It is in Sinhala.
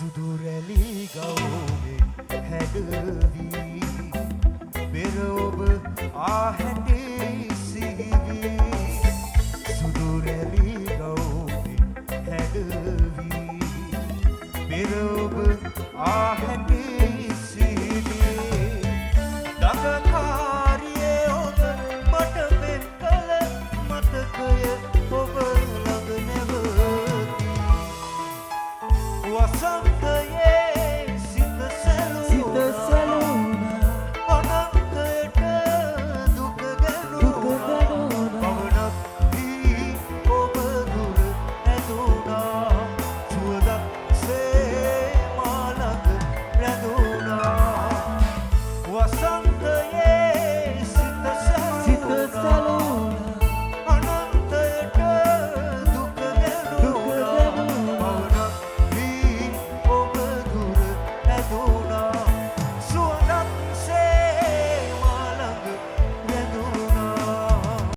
සුදුරැලි ගවුමෙන් හැඩවී පෙර ඔබ ආහැටේ සිහිවී සුදුරැලි ගවුමෙන් හැඩවී පෙර ඔබ ආහැටේ සිහිවී දඟකාරියේ ඔබ මට මෙන් කළ මතකය ඔබ ළඟ නැවතී වසන්තයේ